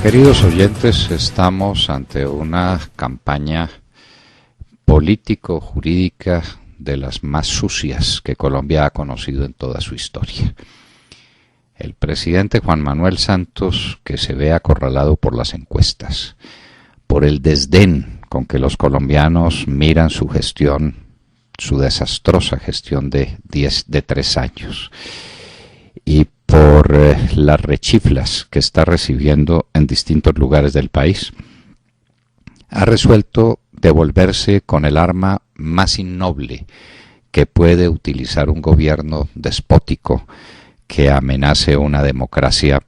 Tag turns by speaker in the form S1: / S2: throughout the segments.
S1: Queridos oyentes, estamos ante una campaña político-jurídica de las más sucias que Colombia ha conocido en toda su historia. El presidente Juan Manuel Santos, que se ve acorralado por las encuestas, por el desdén con que los colombianos miran su gestión, su desastrosa gestión de 3 años, y por las rechiflas que está recibiendo en distintos lugares del país, ha resuelto devolverse con el arma más innoble que puede utilizar un gobierno despótico que amenace una democracia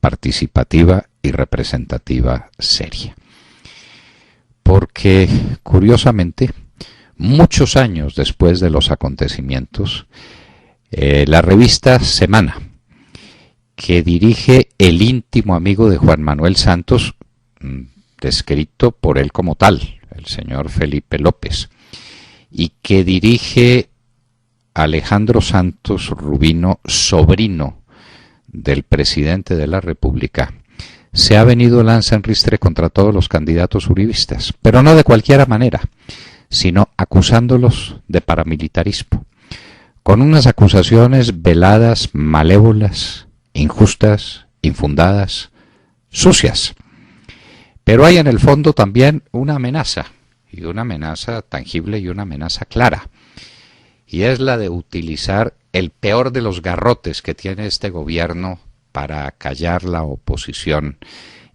S1: participativa y representativa seria. Porque, curiosamente, muchos años después de los acontecimientos, la revista Semana, que dirige el íntimo amigo de Juan Manuel Santos, descrito por él como tal, el señor Felipe López, y que dirige Alejandro Santos Rubino, sobrino del presidente de la República, se ha venido lanza en ristre contra todos los candidatos uribistas, pero no de cualquier manera, sino acusándolos de paramilitarismo, con unas acusaciones veladas, malévolas, injustas, infundadas, sucias. Pero hay en el fondo también una amenaza tangible y una amenaza clara, y es la de utilizar el peor de los garrotes que tiene este gobierno para callar la oposición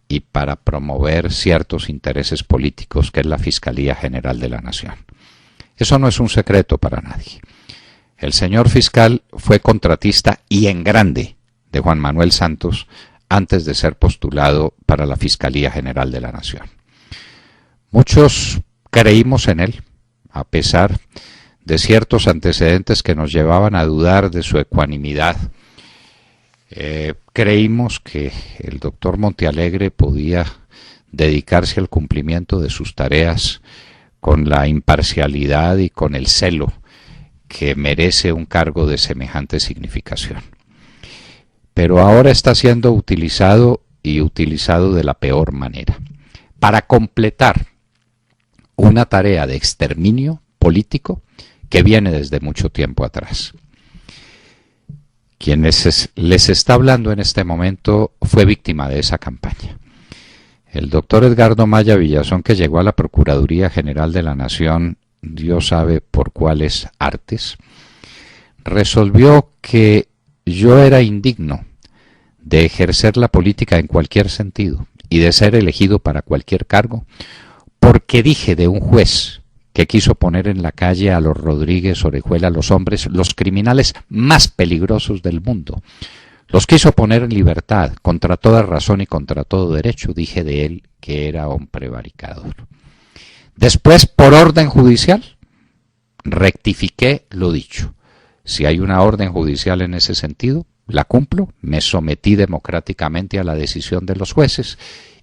S1: y para promover ciertos intereses políticos, que es la Fiscalía General de la Nación. Eso no es un secreto para nadie. El señor fiscal fue contratista y en grande de Juan Manuel Santos antes de ser postulado para la Fiscalía General de la Nación. Muchos creímos en él, a pesar de ciertos antecedentes que nos llevaban a dudar de su ecuanimidad. Creímos que el doctor Montealegre podía dedicarse al cumplimiento de sus tareas con la imparcialidad y con el celo que merece un cargo de semejante significación. Pero ahora está siendo utilizado de la peor manera, para completar una tarea de exterminio político que viene desde mucho tiempo atrás. Quien les está hablando en este momento fue víctima de esa campaña. El doctor Edgardo Maya Villazón, que llegó a la Procuraduría General de la Nación, Dios sabe por cuáles artes, resolvió que yo era indigno de ejercer la política en cualquier sentido y de ser elegido para cualquier cargo, porque dije de un juez que quiso poner en la calle a los Rodríguez Orejuela, los hombres, los criminales más peligrosos del mundo, los quiso poner en libertad contra toda razón y contra todo derecho. Dije de él que era un prevaricador. Después, por orden judicial, rectifiqué lo dicho. Si hay una orden judicial en ese sentido, la cumplo. Me sometí democráticamente a la decisión de los jueces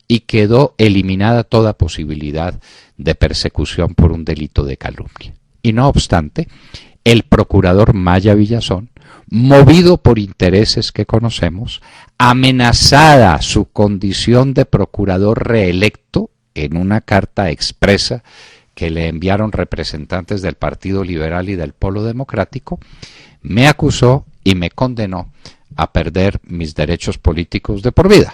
S1: y quedó eliminada toda posibilidad de persecución por un delito de calumnia. Y no obstante, el procurador Maya Villazón, movido por intereses que conocemos, amenazada su condición de procurador reelecto en una carta expresa que le enviaron representantes del Partido Liberal y del Polo Democrático, me acusó y me condenó a perder mis derechos políticos de por vida,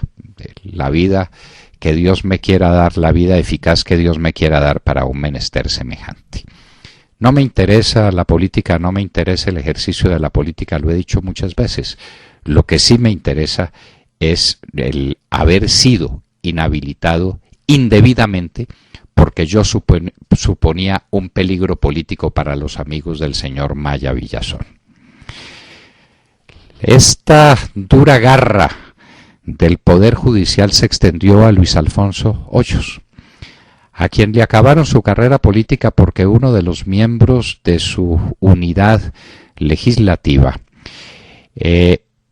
S1: la vida que Dios me quiera dar, la vida eficaz que Dios me quiera dar para un menester semejante. No me interesa la política, no me interesa el ejercicio de la política, lo he dicho muchas veces. Lo que sí me interesa es el haber sido inhabilitado indebidamente porque yo suponía un peligro político para los amigos del señor Maya Villazón. Esta dura garra del Poder Judicial se extendió a Luis Alfonso Hoyos, a quien le acabaron su carrera política porque uno de los miembros de su unidad legislativa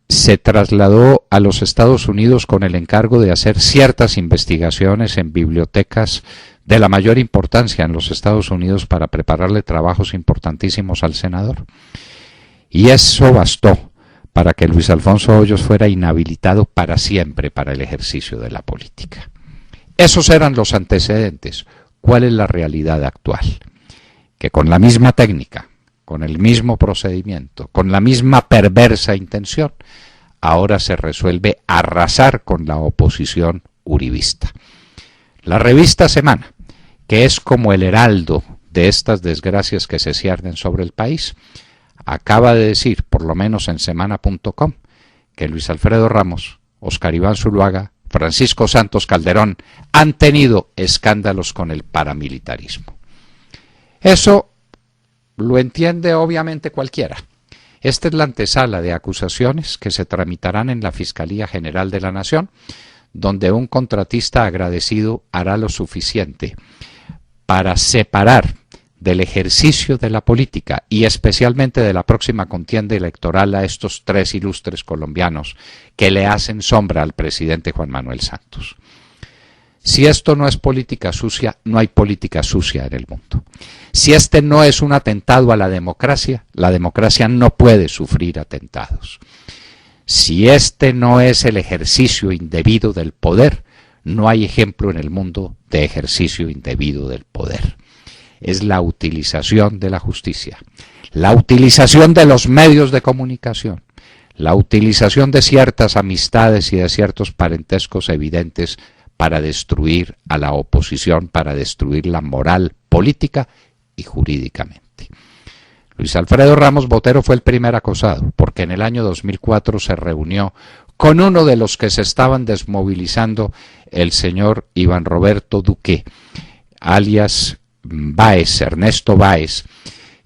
S1: se trasladó a los Estados Unidos con el encargo de hacer ciertas investigaciones en bibliotecas de la mayor importancia en los Estados Unidos para prepararle trabajos importantísimos al senador. Y eso bastó para que Luis Alfonso Hoyos fuera inhabilitado para siempre para el ejercicio de la política. Esos eran los antecedentes. ¿Cuál es la realidad actual? Que con la misma técnica, con el mismo procedimiento, con la misma perversa intención, ahora se resuelve arrasar con la oposición uribista. La revista Semana, que es como el heraldo de estas desgracias que se ciernen sobre el país, acaba de decir, por lo menos en semana.com, que Luis Alfredo Ramos, Óscar Iván Zuluaga, Francisco Santos Calderón han tenido escándalos con el paramilitarismo. Eso lo entiende obviamente cualquiera. Esta es la antesala de acusaciones que se tramitarán en la Fiscalía General de la Nación, donde un contratista agradecido hará lo suficiente para separar del ejercicio de la política y especialmente de la próxima contienda electoral a estos tres ilustres colombianos que le hacen sombra al presidente Juan Manuel Santos. Si esto no es política sucia, no hay política sucia en el mundo. Si este no es un atentado a la democracia no puede sufrir atentados. Si este no es el ejercicio indebido del poder, no hay ejemplo en el mundo de ejercicio indebido del poder. Es la utilización de la justicia, la utilización de los medios de comunicación, la utilización de ciertas amistades y de ciertos parentescos evidentes para destruir a la oposición, para destruir la moral política y jurídicamente. Luis Alfredo Ramos Botero fue el primer acosado, porque en el año 2004 se reunió con uno de los que se estaban desmovilizando, el señor Iván Roberto Duque, alias Báez, Ernesto Báez,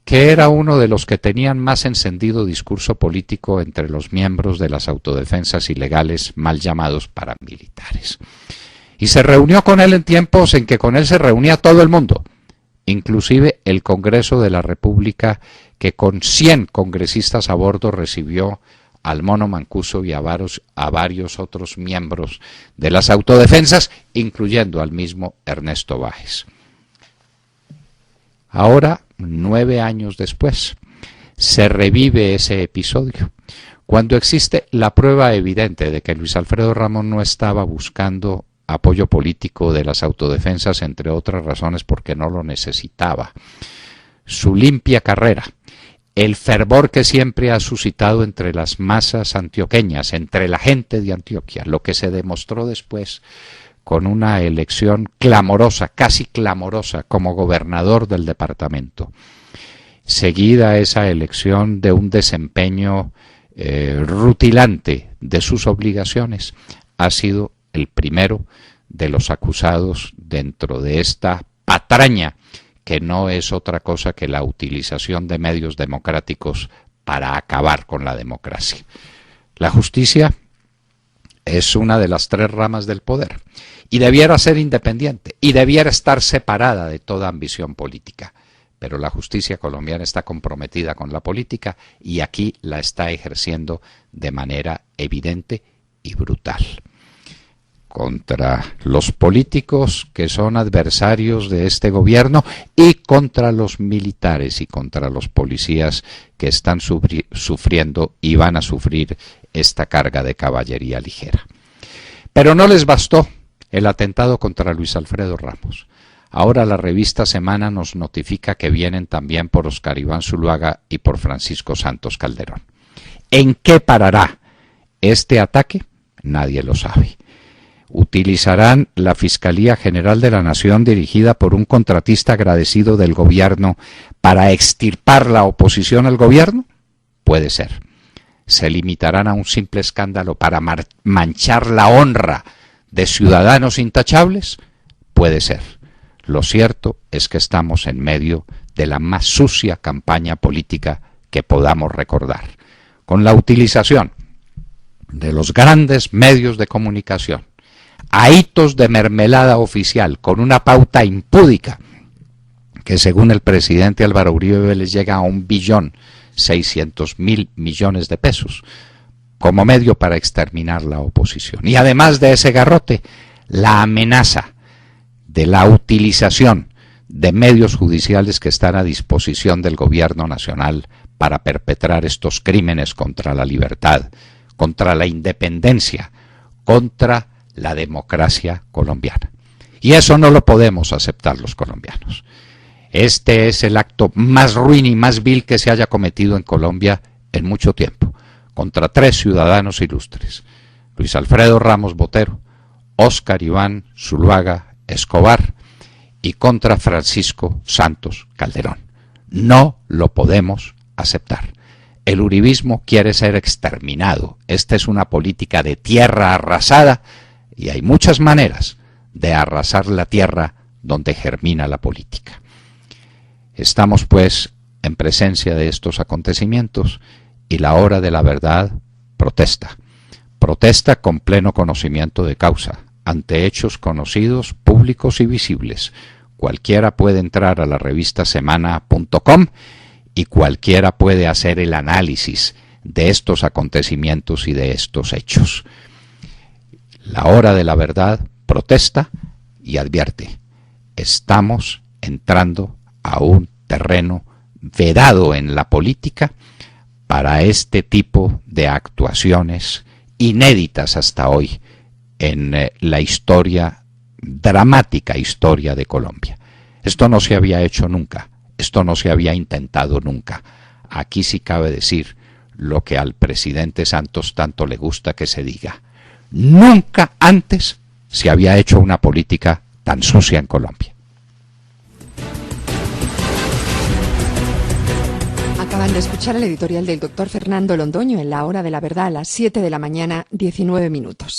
S1: que era uno de los que tenían más encendido discurso político entre los miembros de las autodefensas ilegales mal llamados paramilitares. Y se reunió con él en tiempos en que con él se reunía todo el mundo, inclusive el Congreso de la República, que con 100 congresistas a bordo recibió al Mono Mancuso y a varios otros miembros de las autodefensas, incluyendo al mismo Ernesto Báez. Ahora, 9 años después, se revive ese episodio, cuando existe la prueba evidente de que Luis Alfredo Ramos no estaba buscando apoyo político de las autodefensas, entre otras razones porque no lo necesitaba. Su limpia carrera, el fervor que siempre ha suscitado entre las masas antioqueñas, entre la gente de Antioquia, lo que se demostró después con una elección clamorosa, casi clamorosa, como gobernador del departamento. Seguida esa elección de un desempeño rutilante de sus obligaciones, ha sido el primero de los acusados dentro de esta patraña, que no es otra cosa que la utilización de medios democráticos para acabar con la democracia. La justicia es una de las 3 ramas del poder y debiera ser independiente y debiera estar separada de toda ambición política. Pero la justicia colombiana está comprometida con la política y aquí la está ejerciendo de manera evidente y brutal. Contra los políticos que son adversarios de este gobierno y contra los militares y contra los policías que están sufriendo y van a sufrir esta carga de caballería ligera. Pero no les bastó el atentado contra Luis Alfredo Ramos. Ahora la revista Semana nos notifica que vienen también por Óscar Iván Zuluaga y por Francisco Santos Calderón. ¿En qué parará este ataque? Nadie lo sabe. ¿Utilizarán la Fiscalía General de la Nación dirigida por un contratista agradecido del gobierno para extirpar la oposición al gobierno? Puede ser. ¿Se limitarán a un simple escándalo para manchar la honra de ciudadanos intachables? Puede ser. Lo cierto es que estamos en medio de la más sucia campaña política que podamos recordar, con la utilización de los grandes medios de comunicación, ahitos de mermelada oficial, con una pauta impúdica, que según el presidente Álvaro Uribe Vélez llega a 1.600.000.000.000 de pesos, como medio para exterminar la oposición. Y además de ese garrote, la amenaza de la utilización de medios judiciales que están a disposición del gobierno nacional para perpetrar estos crímenes contra la libertad, contra la independencia, contra la democracia colombiana. Y eso no lo podemos aceptar los colombianos. Este es el acto más ruin y más vil que se haya cometido en Colombia en mucho tiempo, contra 3 ciudadanos ilustres: Luis Alfredo Ramos Botero, Óscar Iván Zuluaga Escobar y contra Francisco Santos Calderón. No lo podemos aceptar. El uribismo quiere ser exterminado. Esta es una política de tierra arrasada y hay muchas maneras de arrasar la tierra donde germina la política. Estamos pues en presencia de estos acontecimientos y la hora de la verdad protesta. Protesta con pleno conocimiento de causa, ante hechos conocidos, públicos y visibles. Cualquiera puede entrar a la revista semana.com y cualquiera puede hacer el análisis de estos acontecimientos y de estos hechos. La hora de la verdad protesta y advierte: estamos entrando a un terreno vedado en la política para este tipo de actuaciones inéditas hasta hoy en la historia, dramática historia de Colombia. Esto no se había hecho nunca, esto no se había intentado nunca. Aquí sí cabe decir lo que al presidente Santos tanto le gusta que se diga: nunca antes se había hecho una política tan sucia en Colombia.
S2: Acaban de escuchar el editorial del doctor Fernando Londoño en La Hora de la Verdad a las 7 de la mañana, 19 minutos.